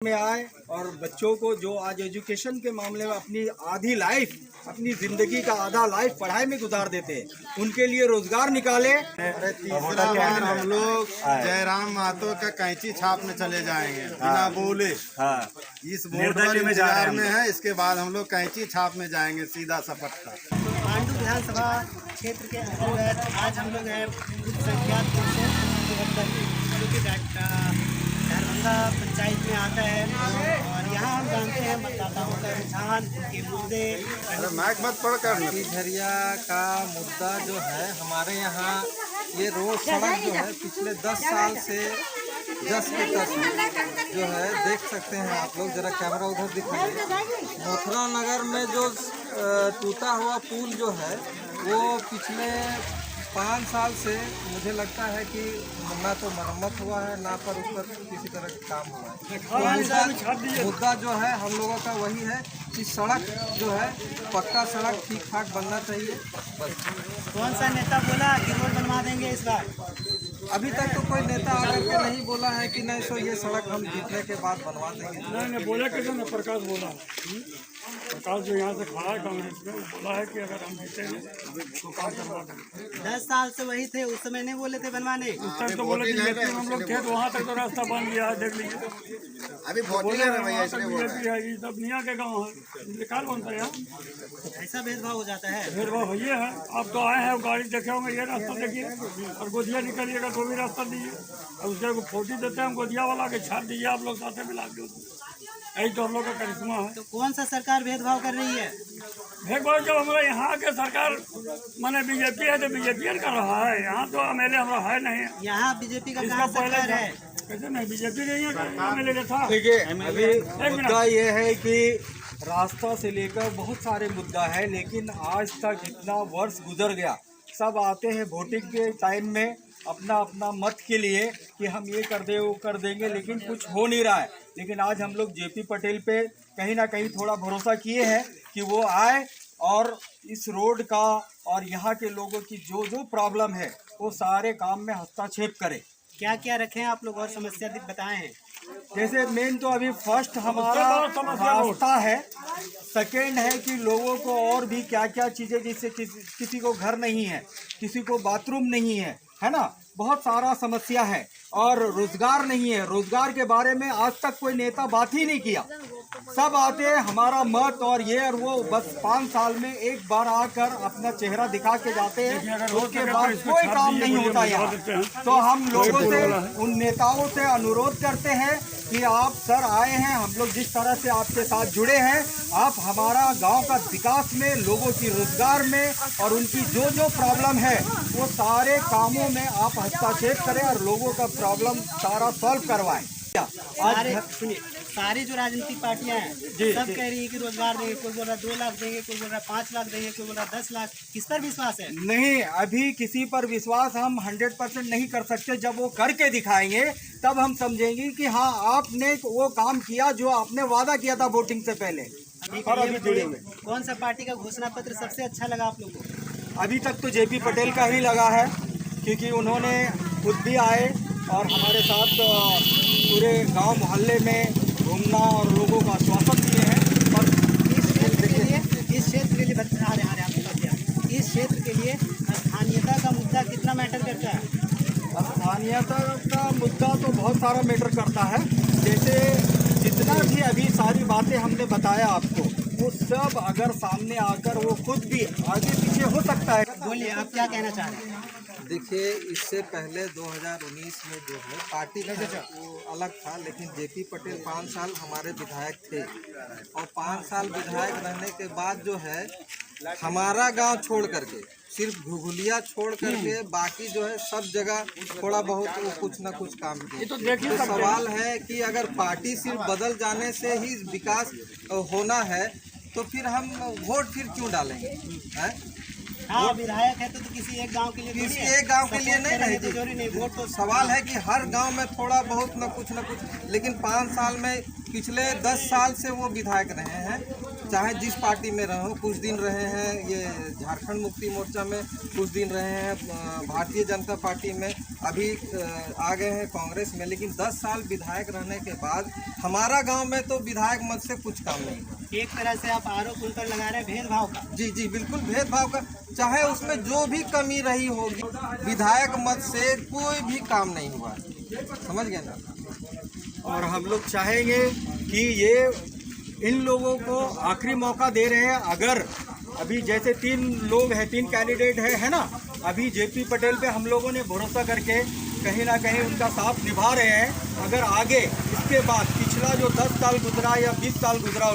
में आए और बच्चों को जो आज एजुकेशन के मामले में अपनी आधी लाइफ, अपनी जिंदगी का आधा लाइफ पढ़ाई में गुजार देते हैं, उनके लिए रोजगार निकाले। तीसरा बार हम लोग जयराम महतो का कैंची छापने चले जाएंगे बिना बोले। इस वोट वाले इंतजार में है, इसके बाद हम लोग कैंची छाप में जाएंगे सीधा सपट का। पांडु विधानसभा क्षेत्र के अंतर्गत आज हम लोग हैं बूथ संख्या 372 जो कि दरभंगा पंचायत में आता है और यहाँ हम जानते हैं मतदाताओं का रुझान, उनके मुद्दे। मैक मत पढ़ कर झरिया का मुद्दा जो है हमारे यहाँ, ये रोड सड़क जो है पिछले 10 साल से 10 के 10 जो है, देख सकते हैं आप लोग, जरा कैमरा उधर दिखाइए। मथुरा नगर में जो टूटा हुआ पुल जो है वो पिछले 5 साल से मुझे लगता है कि ना तो मरम्मत हुआ है, ना पर उस पर किसी तरह का काम हुआ है। मुद्दा जो है हम लोगों का वही है कि सड़क जो है पक्का सड़क ठीक ठाक बनना चाहिए बस। कौन सा नेता बोला कि रोड बनवा देंगे इस बार? अभी तक तो कोई नेता आकर के नहीं बोला है कि नहीं सो ये सड़क हम जीतने के बाद बनवा देंगे। नहीं बोला कैसे ना, प्रकाश बोला। प्रकाश जो यहाँ से खड़ा है कांग्रेस में, वो बोला है कि अगर हम जीतेंगे तो काम करवा देंगे। 10 साल से वही थे, उस समय नहीं बोले थे बनवाने। उस तक तो बोले बीजेपी में हम लोग थे तो वहाँ तक तो रास्ता बन गया है, देख लीजिए। अभी बीजेपी है, ये सब निया के गाँव है, निकाल बनता है यहाँ। ऐसा भेदभाव हो जाता है। भेदभाव ये है, आप तो आए हैं गाड़ी देखे होंगे, ये रास्ता देखिए और गोदिया निकलिएगा तो भी रास्ता दीजिए और उसके फोटो देते हैं, गोदिया वाला के छाप दीजिए आप लोग साथ में मिला के। यही तो हम लोग का करिश्मा है। तो कौन सा सरकार भेदभाव कर रही है? भेदभाव जब हमारे यहाँ के सरकार माने बीजेपी है तो बीजेपी कर रहा है, यहाँ तो एमएलए हमारा है नहीं। यहाँ बीजेपी का इसका कहाँ पहले सरकार है? कैसे नहीं, बीजेपी नहीं है, एमएलए था। देखिए, अभी मुद्दा ये है कि रास्ता से लेकर बहुत सारे मुद्दा है, लेकिन आज तक इतना वर्ष गुजर गया, सब आते हैं वोटिंग के टाइम में अपना अपना मत के लिए कि हम ये कर दे वो कर देंगे, लेकिन कुछ हो नहीं रहा है। लेकिन आज हम लोग जेपी पटेल पे कहीं ना कहीं थोड़ा भरोसा किए हैं कि वो आए और इस रोड का और यहाँ के लोगों की जो जो प्रॉब्लम है वो सारे काम में हस्तक्षेप करें। क्या क्या रखे हैं आप लोग और समस्या बताएं हैं? जैसे मेन तो अभी फर्स्ट हमारा रास्ता है, सेकेंड है कि लोगों को और भी क्या क्या चीज़ें, जैसे किसी को घर नहीं है, किसी को बाथरूम नहीं है ना, बहुत सारा समस्या है। और रोजगार नहीं है, रोजगार के बारे में आज तक कोई नेता बात ही नहीं किया। सब आते हैं हमारा मत और ये और वो, बस 5 साल में एक बार आकर अपना चेहरा दिखा के जाते हैं, उसके बाद कोई काम नहीं होता यहाँ। तो हम लोगों से, उन नेताओं से अनुरोध करते हैं कि आप सर आए हैं, हम लोग जिस तरह से आपके साथ जुड़े हैं, आप हमारा गांव का विकास में, लोगों की रोजगार में और उनकी जो जो प्रॉब्लम है वो सारे कामों में आप हस्तक्षेप करें और लोगों का प्रॉब्लम सारा सॉल्व करवाएं। सारी जो राजनीतिक पार्टियां हैं सब कह रही है कि रोजगार देंगे, कोई बोल रहा 2 लाख देंगे, कोई बोल रहा 5 लाख देंगे, कोई बोल रहा 10 लाख। किस पर विश्वास है? नहीं, अभी किसी पर विश्वास हम 100% नहीं कर सकते। जब वो करके दिखाएंगे तब हम समझेंगे कि हाँ आपने वो काम किया जो आपने वादा किया था वोटिंग से पहले। और अभी जुड़े हुए कौन सा पार्टी का घोषणा पत्र सबसे अच्छा लगा आप लोगों को? अभी तक तो जेपी पटेल का ही लगा है, क्योंकि उन्होंने खुद भी आए और हमारे साथ पूरे गांव मोहल्ले में घूमना और लोगों का आश्वासन दिए हैं। और इस क्षेत्र के लिए इस क्षेत्र के लिए स्थानीयता का मुद्दा कितना मैटर करता है? स्थानीयता का मुद्दा तो बहुत सारा मैटर करता है। जैसे जितना भी अभी सारी बातें हमने बताया आपको, वो सब अगर सामने आकर वो खुद भी आगे पीछे हो सकता है। बोलिए, आप क्या कहना चाह रहे हैं? देखिए, इससे पहले 2019 में जो है पार्टी का वो अलग था, लेकिन जेपी पटेल 5 साल हमारे विधायक थे और 5 साल विधायक रहने के बाद जो है हमारा गांव छोड़ करके, सिर्फ घुघुलिया छोड़ करके बाकी जो है सब जगह थोड़ा बहुत वो कुछ ना कुछ काम किए। तो सवाल है कि अगर पार्टी सिर्फ बदल जाने से ही विकास होना है तो फिर हम वोट फिर क्यों डालेंगे? हाँ, विधायक है तो किसी एक गांव के लिए, किसी एक गांव के लिए नहीं रहे जरूरी नहीं। वोट तो सवाल है कि हर गांव में थोड़ा बहुत न कुछ, लेकिन 5 साल में पिछले 10 साल से वो विधायक रहे हैं, चाहे जिस पार्टी में रहो। कुछ दिन रहे हैं ये झारखंड मुक्ति मोर्चा में, कुछ दिन रहे हैं भारतीय जनता पार्टी में, अभी आ गए हैं कांग्रेस में। लेकिन 10 साल विधायक रहने के बाद हमारा गांव में तो विधायक मत से कुछ काम नहीं हुआ। एक तरह से आप आरोप उन पर लगा रहे हैं भेदभाव का। जी जी बिल्कुल भेदभाव का, चाहे उसमें जो भी कमी रही होगी, विधायक मत से कोई भी काम नहीं हुआ। समझ गए ना? और हम लोग चाहेंगे कि ये इन लोगों को आखिरी मौका दे रहे हैं। अगर अभी जैसे 3 लोग हैं, 3 कैंडिडेट है ना, अभी जेपी पटेल पे हम लोगों ने भरोसा करके कहीं ना कहीं उनका साथ निभा रहे हैं। अगर आगे इसके बाद पिछला जो 10 साल गुजरा या 20 साल गुजरा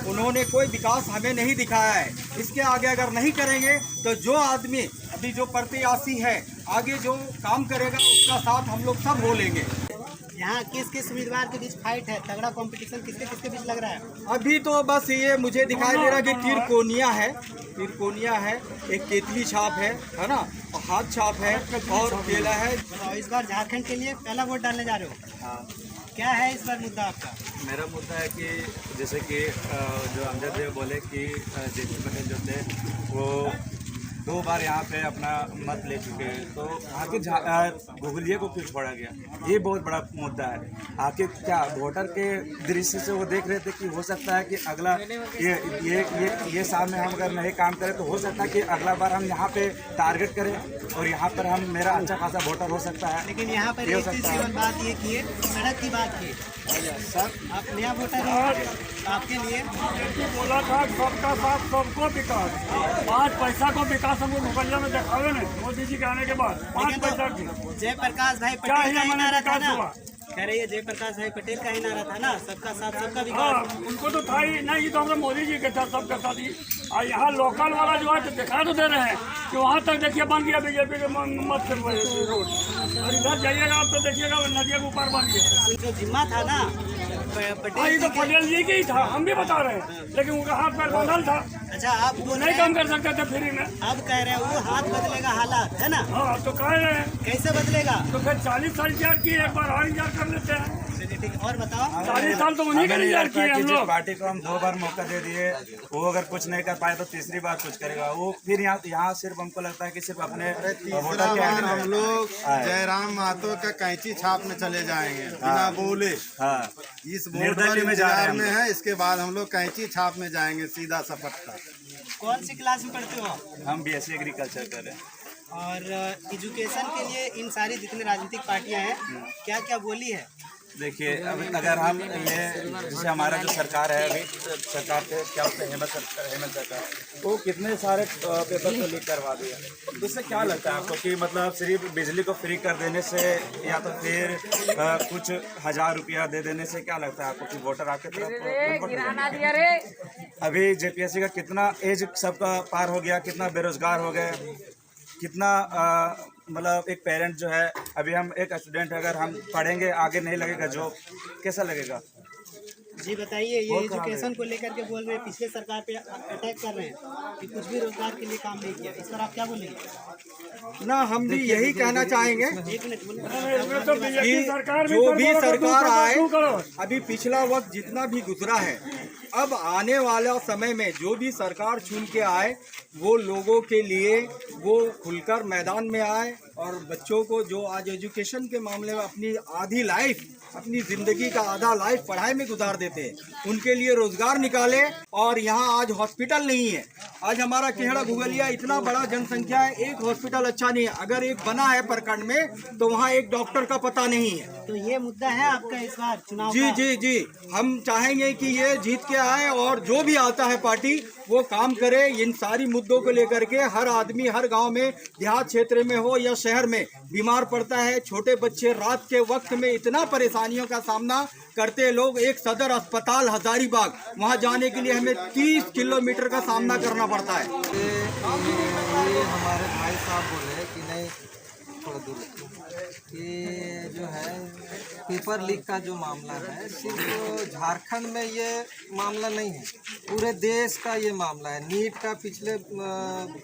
उन्होंने कोई विकास हमें नहीं दिखाया है। इसके आगे अगर नहीं करेंगे तो जो आदमी अभी जो प्रत्याशी है आगे जो काम करेगा उसका साथ हम लोग सब बोलेंगे। यहाँ किस किस उम्मीदवार के बीच फाइट है, तगड़ा कंपटीशन किसके किसके बीच लग रहा है? अभी तो बस ये मुझे दिखाई दे रहा है कि तिरकोनिया है, एक केतली छाप है ना, और हाथ छाप है और केला है। और इस बार झारखंड के लिए पहला वोट डालने जा रहे हो? हाँ, क्या है इस बार मुद्दा आपका? मेरा मुद्दा है कि जैसे कि जो अमजद देव बोले कि जेपी पटेल जो थे वो 2 बार यहाँ पे अपना मत ले चुके हैं, तो आके घुघलिये को क्यों छोड़ा गया, ये बहुत बड़ा मुद्दा है। आके क्या वोटर के दृष्टि से वो देख रहे थे कि हो सकता है कि अगला ये साल में हम अगर नहीं काम करें तो हो सकता है कि अगला बार हम यहाँ पे टारगेट करें और यहाँ पर हम मेरा अच्छा खासा वोटर हो सकता है। लेकिन यहाँ पर एक चीज केवल बात ये की है, सड़क की बात की सर, आप नया वोटर हैं, आपके लिए बोला था सबका साथ सबको विकास, 5 पैसा को विकास हमको मुखर्जा में दिखावे नहीं। मोदी जी के आने के बाद 5 पैसा की जयप्रकाश भाई क्या पटेल का ही नारा था ना, हुआ? कह रही है जयप्रकाश भाई पटेल का ही नारा था ना, सबका साथ सबका हाँ, विकास। उनको तो था ही नहीं, तो हमने मोदी जी के साथ सबका साथ ही। और यहाँ लोकल वाला जो है तो दिखा तो दे रहे हैं कि वहाँ तक देखिए बन गया बीजेपी के मत से रोड, और इधर जाइएगा आप तो देखिएगा नदिया के ऊपर बन गया। जो जिम्मा था ना ये तो पटेल जी की ही था, हम भी बता रहे हैं, लेकिन उनका हाथ पैर बंधल था। अच्छा, आप बोल रहे नहीं काम कर सकते थे फ्री में। अब कह रहे हैं वो हाथ बदलेगा हालात, है ना? हाँ, तो कह रहे हैं कैसे बदलेगा? तो फिर 40 साल इंतजार किए, एक बार और इंतजार कर लेते हैं। चलिए ठीक है, और बताओ। 40 साल तो उन्हीं का इंतजार किए हम जिस लोग। पार्टी को हम 2 बार मौका दे दिए, वो अगर कुछ नहीं कर पाए तो तीसरी बार कुछ करेगा वो। फिर यहाँ सिर्फ हमको लगता है कि सिर्फ अपने तीसरा बार हम लोग जयराम महतो का कैंची छाप में चले जाएंगे बिना बोले। हाँ, इस वोट वाले इंतजार में है, इसके बाद हम लोग कैंची छाप में जाएंगे सीधा सपट्टा। कौन सी क्लास में पढ़ते हो? हम BSc एग्रीकल्चर कर रहे हैं। और एजुकेशन के लिए इन सारी जितनी राजनीतिक पार्टियां हैं, क्या क्या बोली है? देखिए, अब अगर हम ये जैसे हमारा जो सरकार है अभी, सरकार के क्या होते हैं, हेमंत सरकार, वो कितने सारे पेपर को लीक करवा दिया। तो इससे क्या लगता है आपको कि मतलब सिर्फ बिजली को फ्री कर देने से या तो फिर कुछ 1000 रुपया दे देने से क्या लगता है आपको कि वोटर आपके तरफ? अभी JPSC का कितना एज सबका पार हो गया, कितना बेरोजगार हो गए, कितना मतलब एक पेरेंट जो है, अभी हम एक स्टूडेंट अगर हम पढ़ेंगे आगे नहीं लगेगा जॉब, कैसा लगेगा? जी बताइए, ये एजुकेशन को लेकर के बोल रहे हैं पिछले सरकार पे अटैक कर रहे हैं कि कुछ भी रोजगार के लिए काम नहीं किया, इस पर आप क्या बोलेंगे? ना हम भी यही कहना चाहेंगे एक मिनट कि जो भी सरकार आए, अभी पिछला वक्त जितना भी गुजरा है, अब आने वाला समय में जो भी सरकार चुन के आए वो लोगों के लिए वो खुलकर मैदान में आए और बच्चों को जो आज एजुकेशन के मामले में अपनी आधी लाइफ, अपनी ज़िंदगी का आधा लाइफ पढ़ाई में गुजार देते हैं, उनके लिए रोजगार निकाले। और यहाँ आज हॉस्पिटल नहीं है, आज हमारा केहड़ा घुघलिया इतना बड़ा जनसंख्या है, एक हॉस्पिटल अच्छा नहीं है, अगर एक बना है प्रखंड में तो वहाँ एक डॉक्टर का पता नहीं है। तो ये मुद्दा है आपका इस बार चुनाव जी का? जी जी, हम चाहेंगे कि ये जीत के आए और जो भी आता है पार्टी वो काम करे इन सारी मुद्दों को लेकर के। हर आदमी हर गांव में, देहात क्षेत्र में हो या शहर में, बीमार पड़ता है। छोटे बच्चे रात के वक्त में इतना परेशानियों का सामना करते हैं लोग। एक सदर अस्पताल हजारीबाग, वहां जाने के लिए हमें 30 किलोमीटर का सामना करना पड़ता है। ये हमारे भाई साहब बोले कि नहीं, थोड़ा दूर कि जो है पेपर लीक का जो मामला है सिर्फ झारखंड में ये मामला नहीं है, पूरे देश का ये मामला है। नीट का पिछले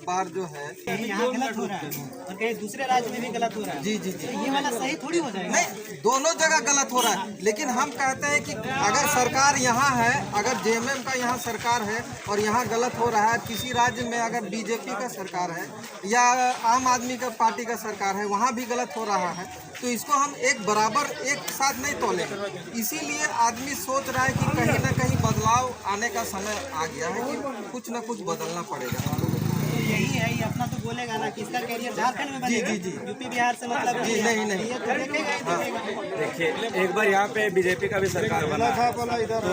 बार जो है यहाँ गलत हो रहा है और कहीं दूसरे राज्य में भी गलत हो रहा है। जी जी जी, ये वाला सही थोड़ी हो जाएगा। नहीं, दोनों जगह गलत हो रहा है, लेकिन हम कहते हैं कि अगर सरकार यहाँ है, अगर जेएमएम का यहाँ सरकार है और यहाँ गलत हो रहा है, किसी राज्य में अगर बीजेपी का सरकार है या आम आदमी का पार्टी का सरकार है, वहाँ भी गलत हो रहा है, तो इसको हम एक बराबर एक साथ नहीं तोलेंगे। इसीलिए आदमी सोच रहा है कि कहीं ना कहीं बदलाव आने का समय आ गया है, कि कुछ ना कुछ बदलना पड़ेगा। तो यही है, ये अपना तो बोलेगा ना कि इसका कैरियर झारखंड में बनेगा। जी, जी। यूपी बिहार से मतलब जी, नहीं। ये तो देखेगा ही देखेगा। देखिए, एक बार यहाँ पे बीजेपी का भी सरकार बना, तो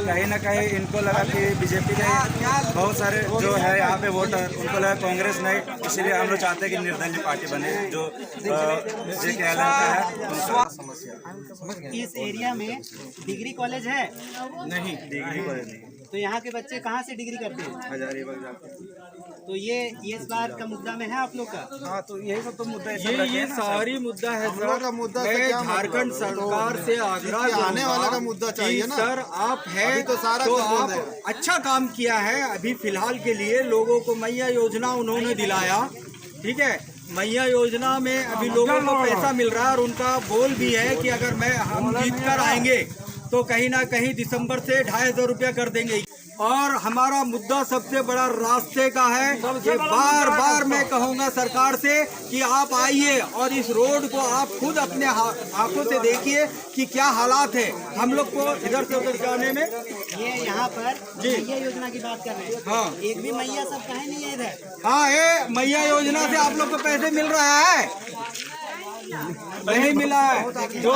कहीं ना कहीं इनको लगा कि बीजेपी के बहुत सारे जो है यहाँ पे वोटर, उनको लगा कांग्रेस नहीं, इसलिए हम लोग चाहते हैं कि निर्दलीय पार्टी बने जो जे के एलन का है। समस्या इस एरिया में डिग्री कॉलेज है नहीं, डिग्री कॉलेज नहीं, तो यहाँ के बच्चे कहाँ से डिग्री करते हैं? हजारीबाग जाते। तो ये इस बार का मुद्दा में है आप लोग का। हाँ, तो यही सब तो मुद्दा ये सारी मुद्दा है हम लोग का मुद्दा से मैं क्या झारखंड सरकार से आग्रह आने वाला का मुद्दा चाहिए ना। सर आप है अभी तो सारा कुछ बोल आप रहे हैं। अच्छा काम किया है। अभी फिलहाल के लिए लोगों को मैया योजना उन्होंने दिलाया, ठीक है। मैया योजना में अभी लोगों को पैसा मिल रहा है और उनका बोल भी है कि अगर हम जीत कर आएंगे तो कहीं ना कहीं दिसंबर से 2,500 रुपया कर देंगे। और हमारा मुद्दा सबसे बड़ा रास्ते का है। ये बार बार मैं कहूँगा सरकार से कि आप आइए और इस रोड को आप खुद अपने आंखों से देखिए कि क्या हालात है। हम लोग को इधर से उधर जाने में ये यहाँ पर मैया योजना की बात कर रहे हैं। हाँ। एक भी मैया सब कहीं नहीं है इधर। हाँ, ये मैया योजना से आप लोग को पैसे मिल रहा है? नहीं मिला है, जो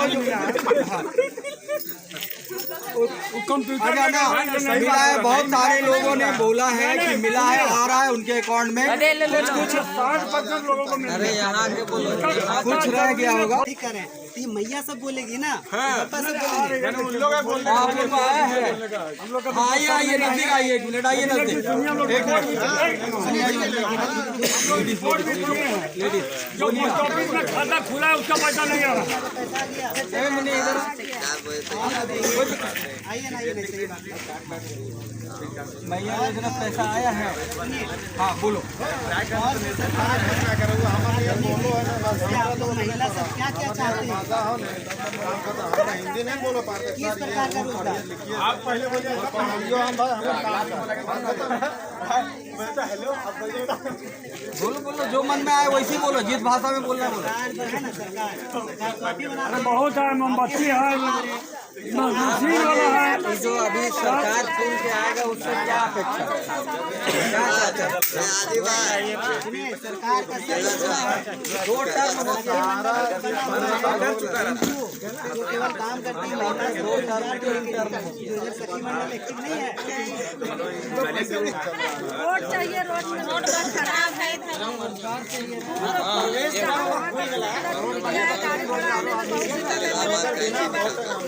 कंप्यूटर ना मिला है। बहुत सारे लोगों ने बोला है कि मिला है, आ रहा है उनके अकाउंट में। कुछ 60% लोगों को मिल अरे यहाँ के बोलो, कुछ रह गया होगा। ठीक करें तो ये मैया सब बोलेगी ना। हाँ। पापा सब बोलेंगे। आप लोग को आया है? आइए आइए नजदीक आइए, एक मिनट आइए नजदीक, एक मिनट। जो पोस्ट ऑफिस में खाता खुला है उसका पैसा नहीं आ रहा। एक मिनट इधर आइए ना, ये सही बात है। मैया योजना पैसा आया है। हाँ बोलो। आप लोग महिला सब क्या क्या चाहते हैं? हिंदी नहीं बोलो पाते। किस प्रकार का रोजगार? आप पहले बोलिए। बोलो बोलो, जो मन में आए वैसे बोलो, जिस भाषा में बोलना है बोलो। सरकार जो है ना, सरकार कॉपी बना अरे बहुत है, मोमबत्ती है, मशीन वाला है। जो अभी सरकार चुन के आएगा उससे क्या अपेक्षा, क्या चाहते हैं? सुनिए, सरकार का दो टर्म जो केवल काम करती है महिला से रोजगार के लिए सखी मंडल एक्टिव नहीं है। रोड चाहिए, रोड बस खराब है।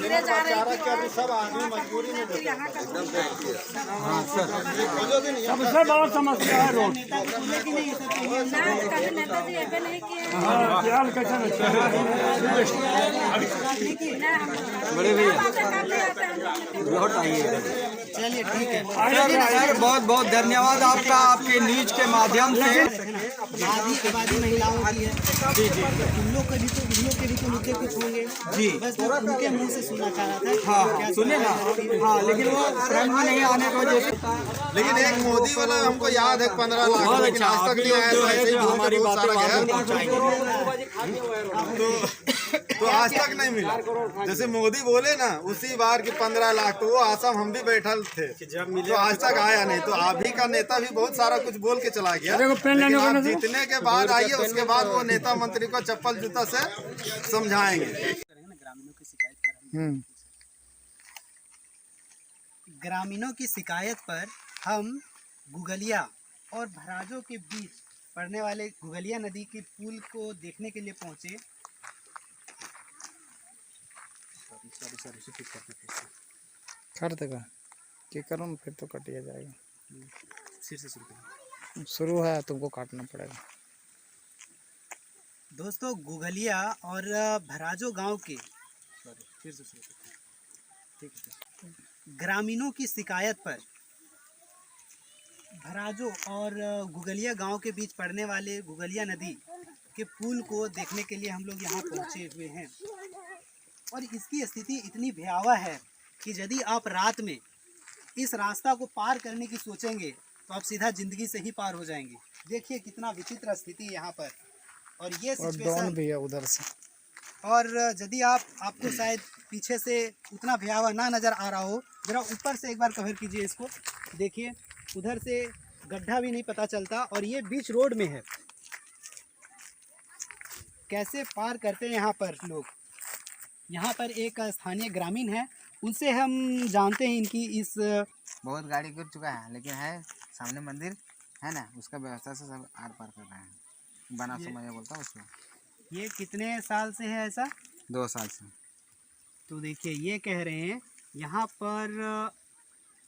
धीरे जा रही है। सब आदमी मजबूरी में सबसे बड़ा समस्या है रोड। नेता को बोले कि नहीं सब चाहिए। ना कभी नेताजी ऐसे नहीं किए। हाँ, ख्याल कैसे बड़े भैया बातें करते रहते हैं। लौट आइए। चलिए ठीक है। सर बहुत बहुत धन्यवाद आपका, आपके न्यूज के माध्यम से। आबादी महिलाओं की है। जी जी उन लोग के भी तो मुद्दे कुछ होंगे। जी। बस मैं उनके मुंह से सुनना चाह रहा था। हाँ हाँ, सुने ना। हाँ, लेकिन वो फ्रेंड में नहीं आने की वजह से। लेकिन एक मोदी वाला हमको याद है 15 लाख, बहुत लेकिन अच्छा, आज आप तक नहीं लोग आया। जो तो है ऐसे ही जो बोल के हमारी बहुत बातें सारा बाद में गया। पहुंचाएंगे। तो आज तक नहीं मिला। जैसे मोदी बोले ना उसी बार की 15 लाख, तो वो आसाम हम भी बैठल थे, तो आज तक आया नहीं। तो आप ही का नेता भी बहुत सारा कुछ बोल के चला गया। लेकिन आप जीतने के बाद आइए, उसके बाद वो नेता मंत्री को चप्पल जूता से समझाएंगे। ग्रामीणों की शिकायत पर हम गुगलिया और भराजों के बीच पड़ने वाले गुगलिया नदी की पुल को देखने के लिए पहुंचे। कर देगा कि करो ना, फिर तो कटिया जाएगा। फिर से शुरू करें। शुरू है, तुमको काटना पड़ेगा। दोस्तों, गुगलिया और भराजो गांव के ग्रामीणों की शिकायत पर भराजो और गुगलिया गांव के बीच पड़ने वाले गुगलिया नदी के पुल को देखने के लिए हम लोग यहाँ पहुँचे हुए हैं। और इसकी स्थिति इतनी भयावह है कि यदि आप रात में इस रास्ता को पार करने की सोचेंगे तो आप सीधा ज़िंदगी से ही पार हो जाएंगे। देखिए कितना विचित्र स्थिति है यहाँ पर। और ये और सिचुएशन डॉन भी है उधर से। और यदि आपको शायद पीछे से उतना भयावह ना नज़र आ रहा हो, ज़रा ऊपर से एक बार कवर कीजिए इसको। देखिए उधर से गड्ढा भी नहीं पता चलता और ये बीच रोड में है। कैसे पार करते हैं यहाँ पर लोग। यहाँ पर एक स्थानीय ग्रामीण है, उनसे हम जानते हैं इनकी इस बहुत गाड़ी गिर चुका है, लेकिन है सामने मंदिर है ना, उसका व्यवस्था से सब आर पार कर रहे हैं। बना समझ बोलता हूँ उसको। ये कितने साल से है ऐसा? 2 साल से। तो देखिए ये कह रहे हैं यहाँ पर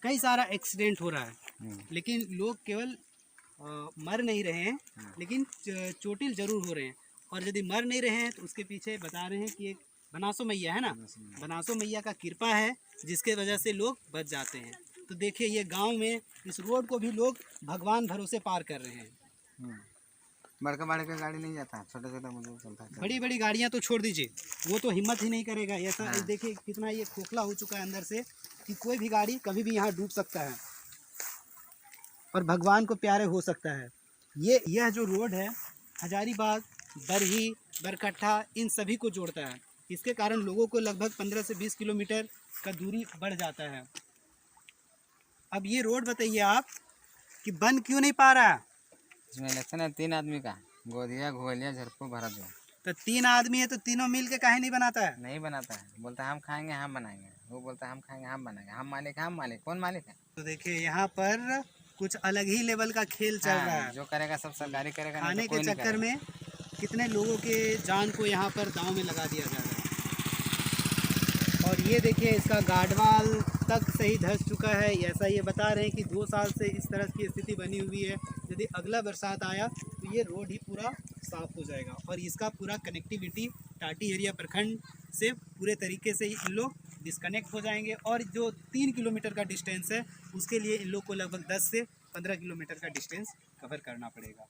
कई सारा एक्सीडेंट हो रहा है, लेकिन लोग केवल मर नहीं रहे हैं, लेकिन चोटिल जरूर हो रहे हैं। और यदि मर नहीं रहे हैं तो उसके पीछे बता रहे हैं कि एक बनासो मैया है ना, बनासो मैया का कृपा है जिसके वजह से लोग बच जाते हैं। तो देखिए ये गांव में इस रोड को भी लोग भगवान भरोसे पार कर रहे हैं। बड़का बड़का गाड़ी नहीं जाता, छोटा छोटा मुझे चलता है। बड़ी बड़ी गाड़ियां तो छोड़ दीजिए, वो तो हिम्मत ही नहीं करेगा। ऐसा देखिए कितना ये खोखला हो चुका है अंदर से कि कोई भी गाड़ी कभी भी यहाँ डूब सकता है और भगवान को प्यारे हो सकता है। यह जो रोड है हजारीबाग, बरही, बरकट्ठा इन सभी को जोड़ता है। इसके कारण लोगों को लगभग 15 से 20 किलोमीटर का दूरी बढ़ जाता है। अब ये रोड बताइए आप कि बन क्यों नहीं पा रहा है? इसमें इलेक्शन है 3 आदमी का, गोदिया, घोलिया, झरपू, भराजो। तो 3 आदमी है तो तीनों मिल के काहे नहीं बनाता है? नहीं बनाता है, बोलता है हम खाएंगे हम बनाएंगे, वो बोलता है हम खाएंगे हम बनाएंगे, हम मालिक, कौन मालिक है? तो देखिए यहाँ पर कुछ अलग ही लेवल का खेल चल रहा है। जो करेगा सब सरकारी करेगा, खाने के चक्कर में कितने लोगों के जान को यहाँ पर दांव में लगा दिया जा रहा है। और ये देखिए इसका गार्डवाल तक सही धंस चुका है। ऐसा ये बता रहे हैं कि 2 साल से इस तरह की स्थिति बनी हुई है। यदि अगला बरसात आया तो ये रोड ही पूरा साफ हो जाएगा और इसका पूरा कनेक्टिविटी टाटी एरिया प्रखंड से पूरे तरीके से इन लोग डिस्कनेक्ट हो जाएंगे। और जो 3 किलोमीटर का डिस्टेंस है उसके लिए इन लोग को लगभग 10 से 15 किलोमीटर का डिस्टेंस कवर करना पड़ेगा।